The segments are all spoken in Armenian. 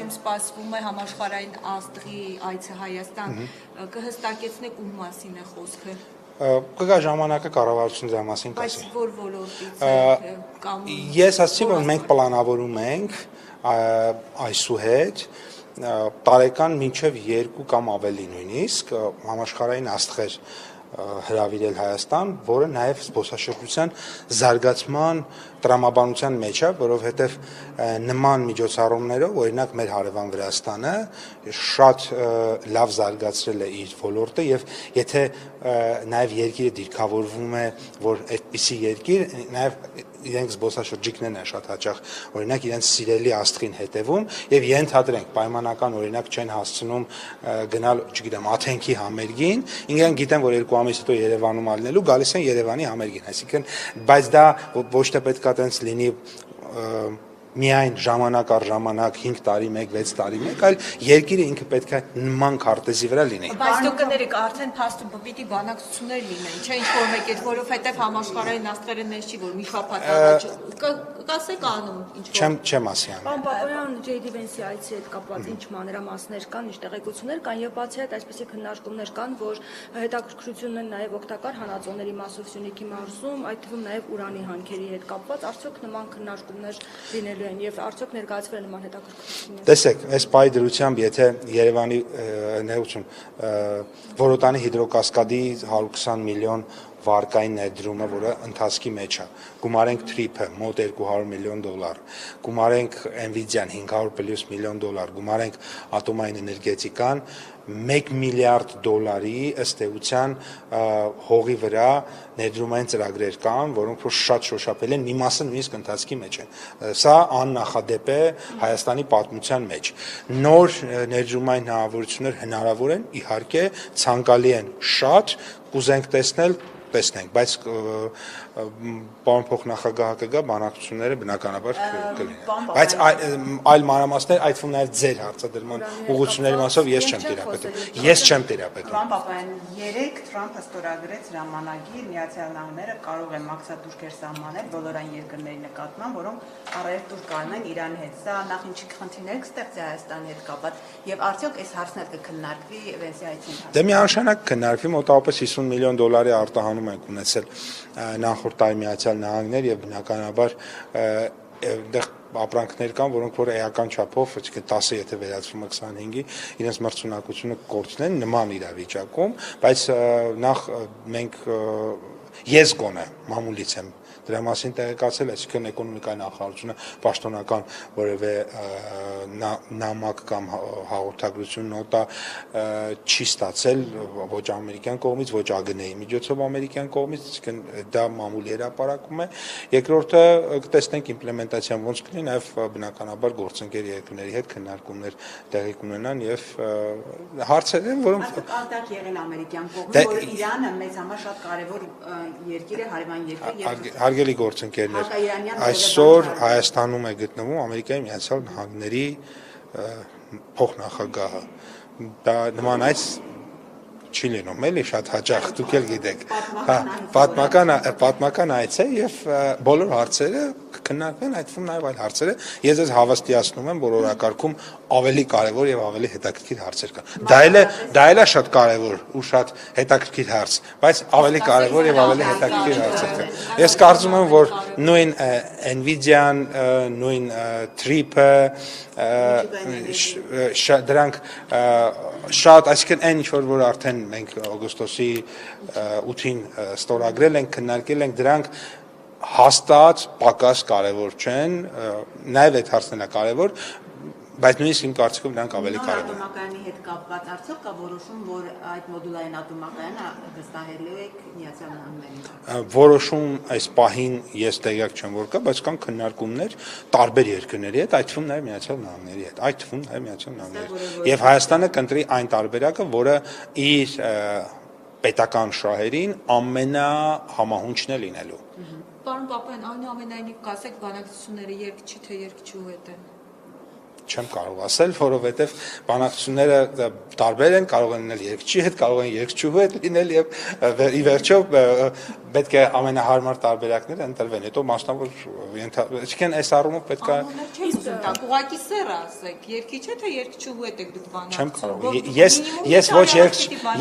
Փետրվարում սպասվում է համաշխարհային աստղի այցը Հայաստան, կհստակեցնեք ում մասին է խոսքը։ Կգա ժամանակը կառավարությունը դրա մասին կասի։ Բայց որ ոլորտից է կամ Ես ասացի, որ մենք պլանավորում ենք այսուհետ տարեկան մինչև 2 կամ ավելի նույնիսկ համաշխարհային աստղեր հրավիրել Հայաստան, որը նաև զբոսաշրջության զարգացման տրամաբանության մեջ է, որովհետև նման միջոցառումներով, օրինակ մեր հարևան Վրաստանը շատ լավ զարգացրել է իր ոլորտը եւ եթե նաև երկիրը դիրքավորվում է, որ այդպիսի երկիր նաև իրենք զբոսաշրջիկներն են շատ հաճախ օրինակ իրենց սիրելի աստղին հետևում եւ ենթադրենք պայմանական օրինակ չեն հասցնում գնալ, չգիտեմ, Աթենքի համերգին, ինքն գիտեն, որ 2 ամիս հետո Երևանում ալնելու գալիս են Երևանի համերգին, այսինքն բայց դա ոչ թե պետքա տենց լինի միայն ժամանակ առ ժամանակ 5 տարի 1, 6 տարի 1, այլ երկիրը ինքը պետք է նման քարտեզի վրա լինի։ Բայց դուք կներեք արդեն փաստում պիտի բանակցություններ լինեն, չէ՞ ինչ-որ մեկ այդ, որովհետև համաշխարհային աստղերը նես չի, որ մի շաբաթ առաջ կասեք անում ինչ-որ։ Չեմ ասի անում։ Պարոն Պապոյան, J.D. Vance-ի այցի հետ կապված ինչ մանրամասներ կան, ինչ տեղեկություններ կան եւ բացի այդ այսպիսի քննարկումներ կան, որ հետաքրքրությունն են նաեւ օգտակար հանածոների մասով Սյունիքի մարզում, այդ թվում նաեւ ուրանի հանքերի հետ կապված, արդյոք նման քննարկումներ լինելու են եւ արդյոք ներկայացվել են նման հետաքրքրություններ։ Տեսեք, այս պահի դրությամբ, եթե Երևանի ներողություն, Որոտանի հիդրոկասկադի 120 միլիոն վարկային ներդրումը, որը ընթացքի մեջ է, գումարենք TRIP-ը մոտ $200 միլիոն, գումարենք Nvidia-ն $500+ միլիոն, գումարենք ատոմային էներգետիկան $1 միլիարդ ըստ էության հողի վրա ներդրումային ծրագրեր կան, որոնք որ շատ շոշափել են, մի մասը նույնիսկ ընթացքի մեջ են։ Սա աննախադեպ է Հայաստանի պատմության մեջ։ Նոր ներդրումային հնարավորություններ հնարավոր են, իհարկե, ցանկալի են շատ, կուզենք տեսնենք, բայց պարոն փոխնախագահը կգա, բանակցությունները բնականաբար կլինեն։ Բայց այլ մանրամասներ, այդ թվում նաև ձեր հարցադրման ուղղությունների մասով ես չեմ տիրապետում։ Պարոն Պապոյան, 3 Թրամփը ստորագրեց հրամանագիր, Միացյալ Նահանգները կարող է մաքսատուրքեր սահմանել բոլոր այն երկրների նկատմամբ, որոնք առևտուր կանեն Իրանի հետ։ Սա նախ ինչի խնդիրներ կստեղծի Հայաստանի հետ կապված եւ արդյոք այս հարցն էլ կքննարկվի Vance-ի այցի ընթացքում։ Դե միանշանակ քննարկվի, մոտավորապես $50 միլիոն արտահանում ենք ունեցել նախորդ տարի Միացյալ Նահանգներ եւ բնականաբար այդտեղ ապրանքներ կան, որոնք որ էական չափով, այսինքն 10 եթե վերածվում է 25-ի, իրենց մրցունակությունը կորցնեն նման իրավիճակում, բայց նախ մենք ես գոնե մամուլից եմ դրա մասին տեղեկացել, այսինքն էկոնոմիկայի նախարարությունը պաշտոնական որևէ նամակ կամ հաղորդագրություն նոտա չի ստացել ոչ ամերիկյան կողմից, ոչ ԱԳՆ-ի միջոցով ամերիկյան կողմից, այսինքն դա մամուլի հրապարակում է։ Երկրորդը կտեսնենք իմպլեմենտացիան ոնց կլինի, նաև բնականաբար գործընկեր երկրների հետ քննարկումներ տեղի կունենան եւ հարցեր են, որոնք արտակ եղել ամերիկյան կողմը, որ Իրանը մեզ համար շատ կարևոր երկիր է, հարևան երկիր եւ հարգելի գործընկերներ, այսօր Հայաստանում է գտնվում Ամերիկայի Միացյալ Նահանգների փոխնախագահը։ Դա նման այս չի լինում, էլի շատ հաճախ, դուք էլ գիտեք։ Պատմական այց է եւ բոլոր հարցերը կքննարկվեն, այդ թվում նաեւ այլ հարցերը։ Ես ձեզ հավաստիացնում եմ, որ օրակարգում ավելի կարևոր եւ ավելի հետաքրքիր հարցեր կան։ Դա էլ է շատ կարևոր ու շատ հետաքրքիր հարց, բայց ավելի կարևոր եւ ավելի հետաքրքիր հարցեր կան։ Ես կարծում եմ, որ նույն Nvidia-ն, նույն TRIP-ը դրանք շատ, այսինքն այն ինչ որ արդեն մենք օգոստոսի 8-ին ստորագրել ենք, քննարկել ենք, դրանք հաստատ պակաս կարևոր չեն, նաև այդ հարցն է կարևոր, բայց նույնիսկ իմ կարծիքով նրանք ավելի կարևոր են։ Ատոմակայանի հետ կապված արդյոք կա որոշում, որ այդ մոդուլային ատոմակայանը վստահելու եք Միացյալ Նահանգներին։ Որոշում այս պահին ես տեղյակ չեմ որ կա, բայց կան քննարկումներ տարբեր երկրների հետ, այդ թվում նաև Միացյալ Նահանգների հետ, այդ թվում նաև Միացյալ Նահանգների։ Եվ Հայաստանը կընտրի այն տարբերակը, որը իր պետական շահերին ամենահամահունչն է լինելու։ Պարոն Պապոյան, այնուամենայնիվ կասեք բանակցությունները երկչի թե երկչու հետ են։ Չեմ կարող ասել, որովհետև բանակցությունները տարբեր են, կարող են լինել երկչի հետ, կարող են երկչուհու հետ լինել եւ ի վերջո պետք է ամենահարմար տարբերակները ընտրվեն։ Հետո մասնավոր այսինքն այս առումով պետք է Ուղղակի սեր ասեք, երկիչ է թե երկչուհու հետ եք դուք բանակցում։ Չեմ կարող։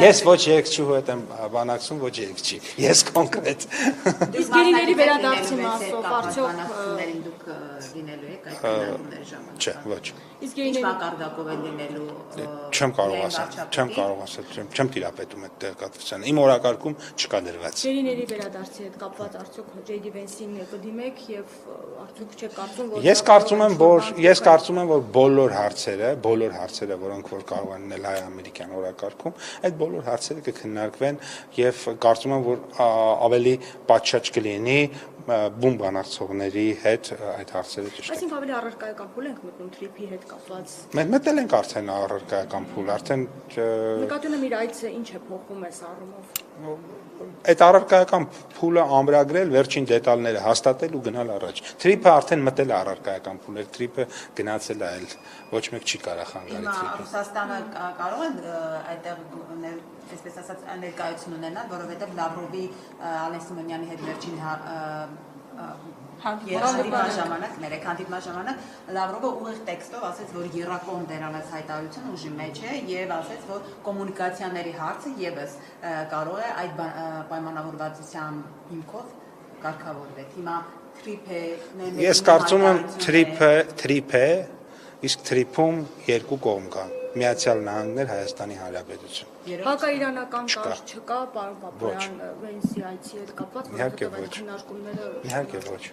Ես ոչ երկչուհու հետ եմ բանակցում, ոչ երկչի։ Ես կոնկրետ։ Իսկ գերիների վերադարձի մասով արդյոք բանակցություններին դուք լինելու եք այդ քննարկումների ժամանակ։ Չէ, ոչ։ իսկ Ինչ գերիների մակարդակով են լինելու Չեմ կարող ասել, չեմ տիրապետում այդ տեղեկատվությանը։ Իմ օրակարգում չկա դրված։ գերիների վերադարձի հետ կապված արդյոք J.D. Vance-ին կդիմեք եւ արդյոք չեք կարծում որ Ես կարծում եմ, որ բոլոր հարցերը, որոնք որ կարող են լինել հայ-ամերիկյան օրակարգում, այդ բոլոր հարցերը կքննարկվեն եւ կարծում եմ, որ ավելի պատշաճ կլինի բուն բանակցողների հետ այդ հարցերը ճշտել։ Այսինքն ավելի առարկայական փուլ ենք մտնում թրիփի հետ կապված։ Մենք մտել ենք արդեն առարկայական փուլ, արդեն Նկատի ունեմ իր այցը ինչ է փոխում այս առումով։ այդ առարկայական փուլը ամրագրել, վերջին դետալները հաստատել ու գնալ առաջ։ Թրիփը արդեն մտել է առարկայական փուլ, թրիփը գնացել է այլ ոչ մեկ չի կարող խանգարել թրիփը։ Ռուսաստանը կարող է այդտեղ այսպես ասած ներկայություն ունենալ, որովհետև Լավրովի Ալեն Սիմոնյանի հետ վերջին հանդիպման ժամանակ Լավրովը ուղիղ տեքստով ասաց, որ եռակողմ դերանաց հայտարարությունը ուժի մեջ է եւ ասաց, որ կոմունիկացիաների հարցը եւս կարող է այդ պայմանավորվածության հիմքով կարգավորվել։ Հիմա թրիփը Ես կարծում եմ թրիփ է, իսկ թրիփում երկու կողմ կա։ Միացյալ Նահանգներ, Հայաստանի Հանրապետություն։ Հակաիրանական կարգ չկա, պարոն Պապոյան, Վենսի այցի հետ կապված, Իհարկե ոչ։ քննարկումները Իհարկե ոչ։